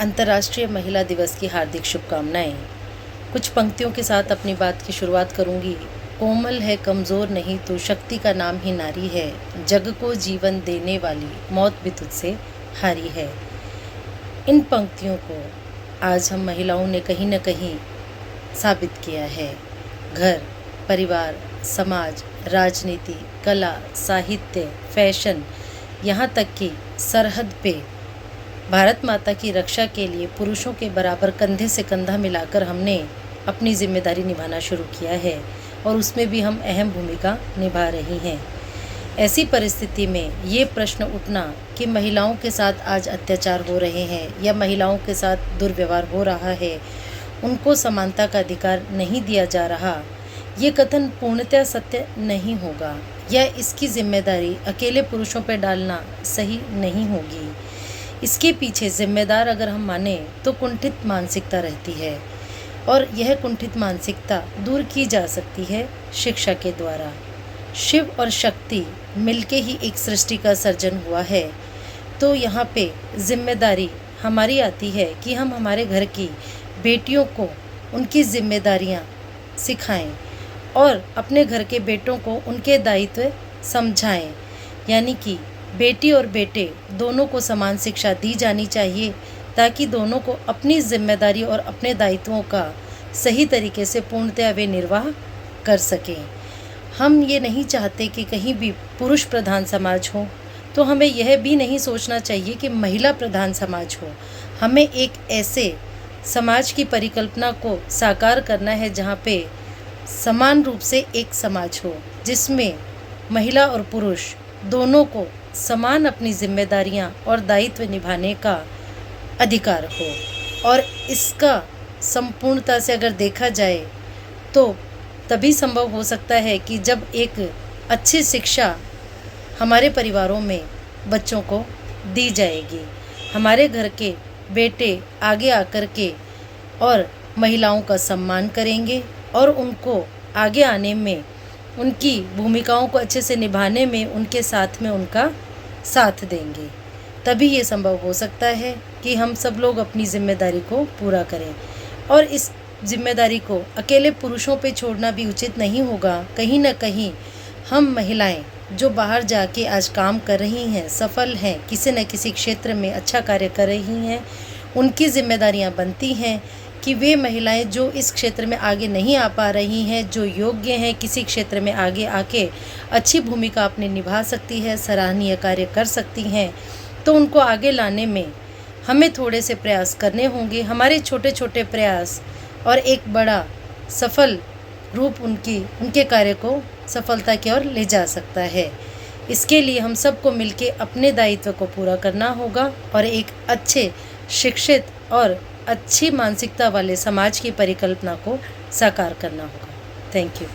अंतर्राष्ट्रीय महिला दिवस की हार्दिक शुभकामनाएं। कुछ पंक्तियों के साथ अपनी बात की शुरुआत करूंगी। कोमल है, कमज़ोर नहीं, तो शक्ति का नाम ही नारी है। जग को जीवन देने वाली, मौत भी तुझसे हारी है। इन पंक्तियों को आज हम महिलाओं ने कहीं न कहीं साबित किया है। घर, परिवार, समाज, राजनीति, कला, साहित्य, फैशन, यहाँ तक कि सरहद पे भारत माता की रक्षा के लिए पुरुषों के बराबर कंधे से कंधा मिलाकर हमने अपनी जिम्मेदारी निभाना शुरू किया है और उसमें भी हम अहम भूमिका निभा रही हैं। ऐसी परिस्थिति में ये प्रश्न उठना कि महिलाओं के साथ आज अत्याचार हो रहे हैं या महिलाओं के साथ दुर्व्यवहार हो रहा है, उनको समानता का अधिकार नहीं दिया जा रहा, ये कथन पूर्णतः सत्य नहीं होगा या इसकी जिम्मेदारी अकेले पुरुषों पर डालना सही नहीं होगी। इसके पीछे जिम्मेदार अगर हम माने तो कुंठित मानसिकता रहती है और यह कुंठित मानसिकता दूर की जा सकती है शिक्षा के द्वारा। शिव और शक्ति मिलके ही एक सृष्टि का सर्जन हुआ है, तो यहाँ पे जिम्मेदारी हमारी आती है कि हम हमारे घर की बेटियों को उनकी जिम्मेदारियाँ सिखाएं और अपने घर के बेटों को उनके दायित्व समझाएं। यानी कि बेटी और बेटे दोनों को समान शिक्षा दी जानी चाहिए ताकि दोनों को अपनी जिम्मेदारी और अपने दायित्वों का सही तरीके से पूर्णतः वे निर्वाह कर सकें। हम ये नहीं चाहते कि कहीं भी पुरुष प्रधान समाज हो, तो हमें यह भी नहीं सोचना चाहिए कि महिला प्रधान समाज हो। हमें एक ऐसे समाज की परिकल्पना को साकार करना है जहाँ पे समान रूप से एक समाज हो, जिसमें महिला और पुरुष दोनों को समान अपनी जिम्मेदारियां और दायित्व निभाने का अधिकार हो। और इसका संपूर्णता से अगर देखा जाए तो तभी संभव हो सकता है कि जब एक अच्छी शिक्षा हमारे परिवारों में बच्चों को दी जाएगी। हमारे घर के बेटे आगे आकर के और महिलाओं का सम्मान करेंगे और उनको आगे आने में, उनकी भूमिकाओं को अच्छे से निभाने में उनके साथ में उनका साथ देंगे। तभी ये संभव हो सकता है कि हम सब लोग अपनी जिम्मेदारी को पूरा करें। और इस जिम्मेदारी को अकेले पुरुषों पे छोड़ना भी उचित नहीं होगा। कहीं ना कहीं हम महिलाएं जो बाहर जाके आज काम कर रही हैं, सफल हैं, किसी न किसी क्षेत्र में अच्छा कार्य कर रही हैं, उनकी जिम्मेदारियां बनती हैं कि वे महिलाएं जो इस क्षेत्र में आगे नहीं आ पा रही हैं, जो योग्य हैं, किसी क्षेत्र में आगे आके अच्छी भूमिका अपनी निभा सकती है, सराहनीय कार्य कर सकती हैं, तो उनको आगे लाने में हमें थोड़े से प्रयास करने होंगे। हमारे छोटे छोटे प्रयास और एक बड़ा सफल रूप उनके कार्य को सफलता की ओर ले जा सकता है। इसके लिए हम सबको मिलके अपने दायित्व को पूरा करना होगा और एक अच्छे, शिक्षित और अच्छी मानसिकता वाले समाज की परिकल्पना को साकार करना होगा। Thank you.